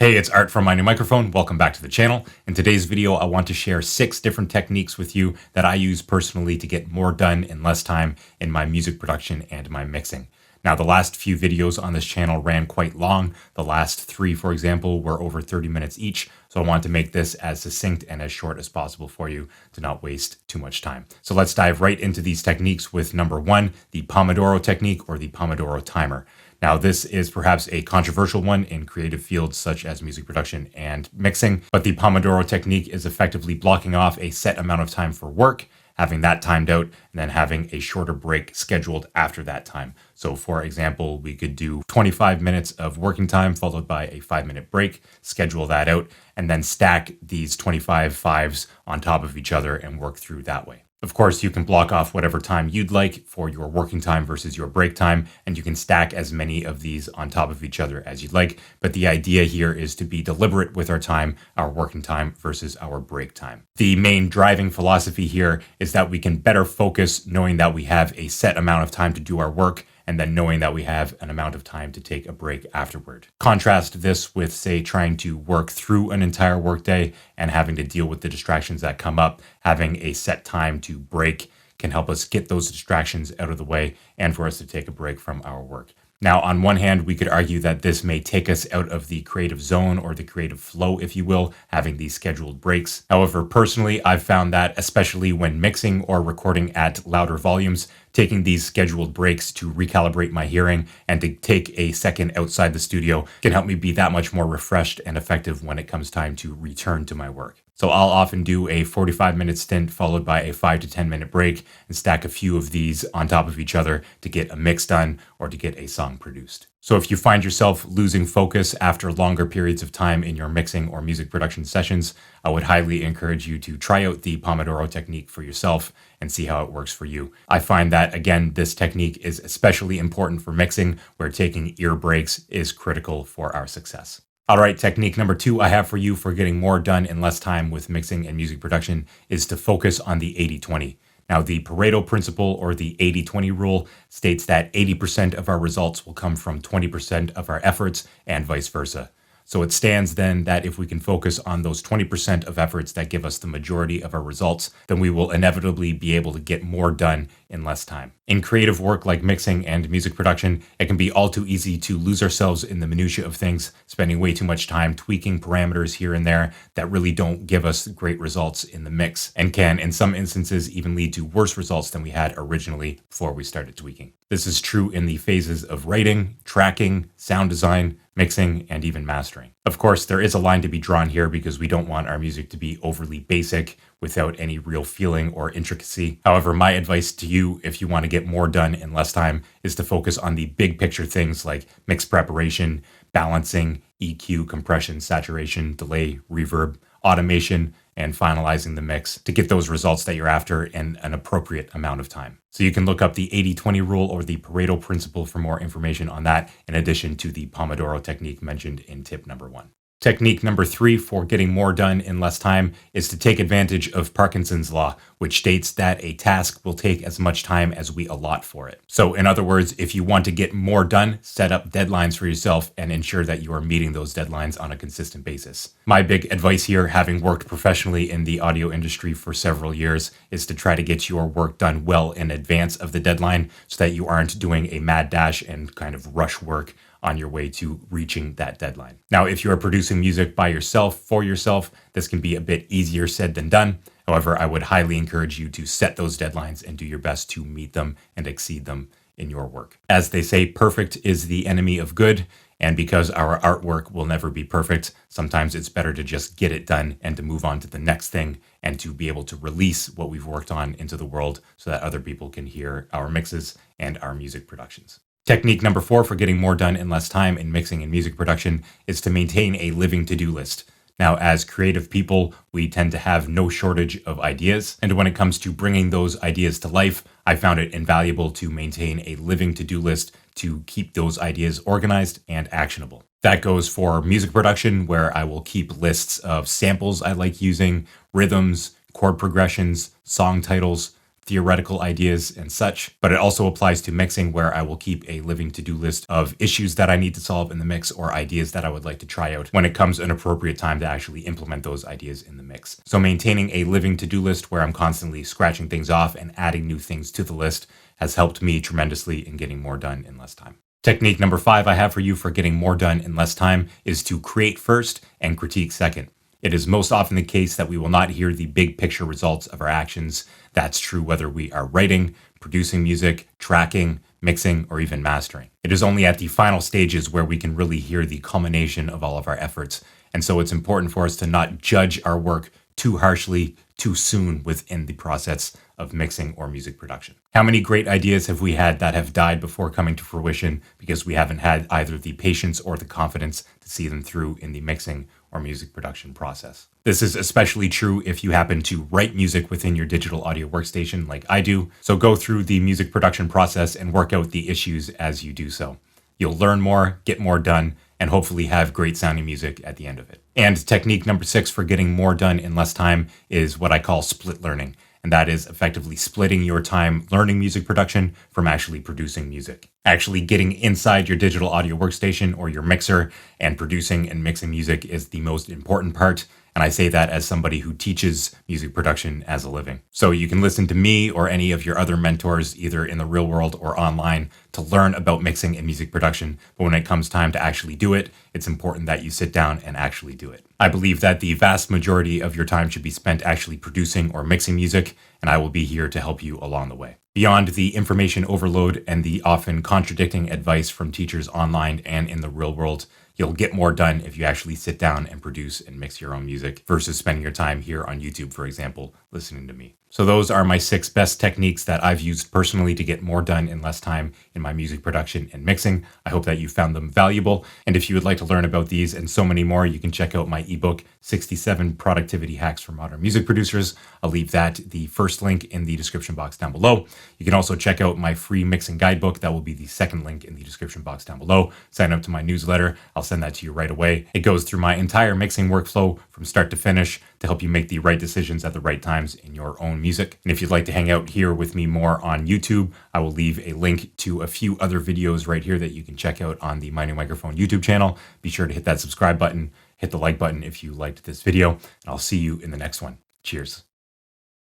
Hey, it's Art from My New Microphone. Welcome back to the channel. In today's video, I want to share 6 different techniques with you that I use personally to get more done in less time in my music production and my mixing. Now, the last few videos on this channel ran quite long. The last 3, for example, were over 30 minutes each. So I want to make this as succinct and as short as possible for you to not waste too much time. So let's dive right into these techniques with number 1, the Pomodoro technique or the Pomodoro timer. Now, this is perhaps a controversial one in creative fields such as music production and mixing, but the Pomodoro technique is effectively blocking off a set amount of time for work, having that timed out, and then having a shorter break scheduled after that time. So for example, we could do 25 minutes of working time followed by a 5-minute break, schedule that out, and then stack these 25 fives on top of each other and work through that way. Of course, you can block off whatever time you'd like for your working time versus your break time, and you can stack as many of these on top of each other as you'd like. But the idea here is to be deliberate with our time, our working time versus our break time. The main driving philosophy here is that we can better focus knowing that we have a set amount of time to do our work, and then knowing that we have an amount of time to take a break afterward. Contrast this with, say, trying to work through an entire workday and having to deal with the distractions that come up. Having a set time to break can help us get those distractions out of the way and for us to take a break from our work. Now, on one hand, we could argue that this may take us out of the creative zone or the creative flow, if you will, having these scheduled breaks. However, personally, I've found that, especially when mixing or recording at louder volumes, taking these scheduled breaks to recalibrate my hearing and to take a second outside the studio can help me be that much more refreshed and effective when it comes time to return to my work. So I'll often do a 45-minute stint followed by a 5 to 10 minute break and stack a few of these on top of each other to get a mix done or to get a song produced. So if you find yourself losing focus after longer periods of time in your mixing or music production sessions, I would highly encourage you to try out the Pomodoro technique for yourself and see how it works for you. I find that, again, this technique is especially important for mixing, where taking ear breaks is critical for our success. All right, technique number 2 I have for you for getting more done in less time with mixing and music production is to focus on the 80-20. Now, the Pareto principle, or the 80-20 rule, states that 80% of our results will come from 20% of our efforts and vice versa. So it stands then that if we can focus on those 20% of efforts that give us the majority of our results, then we will inevitably be able to get more done in less time. In creative work like mixing and music production, it can be all too easy to lose ourselves in the minutiae of things, spending way too much time tweaking parameters here and there that really don't give us great results in the mix, and can, in some instances, even lead to worse results than we had originally before we started tweaking. This is true in the phases of writing, tracking, sound design, mixing, and even mastering. Of course, there is a line to be drawn here because we don't want our music to be overly basic without any real feeling or intricacy. However, my advice to you, if you want to get more done in less time, is to focus on the big picture things like mix preparation, balancing, EQ, compression, saturation, delay, reverb, automation, and finalizing the mix to get those results that you're after in an appropriate amount of time. So you can look up the 80-20 rule or the Pareto principle for more information on that, in addition to the Pomodoro technique mentioned in tip number 1. Technique number 3 for getting more done in less time is to take advantage of Parkinson's law, which states that a task will take as much time as we allot for it. So in other words, if you want to get more done, set up deadlines for yourself and ensure that you are meeting those deadlines on a consistent basis. My big advice here, having worked professionally in the audio industry for several years, is to try to get your work done well in advance of the deadline so that you aren't doing a mad dash and kind of rush work on your way to reaching that deadline. Now, if you are producing music by yourself, for yourself, this can be a bit easier said than done. However, I would highly encourage you to set those deadlines and do your best to meet them and exceed them in your work. As they say, perfect is the enemy of good. And because our artwork will never be perfect, sometimes it's better to just get it done and to move on to the next thing and to be able to release what we've worked on into the world so that other people can hear our mixes and our music productions. Technique number 4 for getting more done in less time in mixing and music production is to maintain a living to-do list. Now, as creative people, we tend to have no shortage of ideas, and when it comes to bringing those ideas to life, I found it invaluable to maintain a living to-do list to keep those ideas organized and actionable. That goes for music production, where I will keep lists of samples I like using, rhythms, chord progressions, song titles, theoretical ideas and such, but it also applies to mixing, where I will keep a living to-do list of issues that I need to solve in the mix or ideas that I would like to try out when it comes an appropriate time to actually implement those ideas in the mix. So maintaining a living to-do list where I'm constantly scratching things off and adding new things to the list has helped me tremendously in getting more done in less time. Technique number 5 I have for you for getting more done in less time is to create first and critique second. It is most often the case that we will not hear the big picture results of our actions. That's true whether we are writing, producing music, tracking, mixing, or even mastering. It is only at the final stages where we can really hear the culmination of all of our efforts. And so it's important for us to not judge our work too harshly, too soon within the process of mixing or music production. How many great ideas have we had that have died before coming to fruition because we haven't had either the patience or the confidence to see them through in the mixing or music production process? This is especially true if you happen to write music within your digital audio workstation like I do. So go through the music production process and work out the issues as you do so. You'll learn more, get more done, and hopefully have great sounding music at the end of it. And technique number 6 for getting more done in less time is what I call split learning. And that is effectively splitting your time learning music production from actually producing music. Actually getting inside your digital audio workstation or your mixer and producing and mixing music is the most important part. And I say that as somebody who teaches music production as a living. So you can listen to me or any of your other mentors, either in the real world or online, to learn about mixing and music production. But when it comes time to actually do it, it's important that you sit down and actually do it. I believe that the vast majority of your time should be spent actually producing or mixing music, and I will be here to help you along the way. Beyond the information overload and the often contradicting advice from teachers online and in the real world, you'll get more done if you actually sit down and produce and mix your own music versus spending your time here on YouTube, for example, listening to me. So those are my 6 best techniques that I've used personally to get more done in less time in my music production and mixing. I hope that you found them valuable. And if you would like to learn about these and so many more, you can check out my ebook, 67 Productivity Hacks for Modern Music Producers. I'll leave the first link in the description box down below. You can also check out my free mixing guidebook. That will be the second link in the description box down below. Sign up to my newsletter. I'll send that to you right away. It goes through my entire mixing workflow from start to finish to help you make the right decisions at the right times in your own music. And if you'd like to hang out here with me more on YouTube, I will leave a link to a few other videos right here that you can check out on the My New Microphone YouTube channel. Be sure to hit that subscribe button, hit the like button if you liked this video, and I'll see you in the next one. Cheers.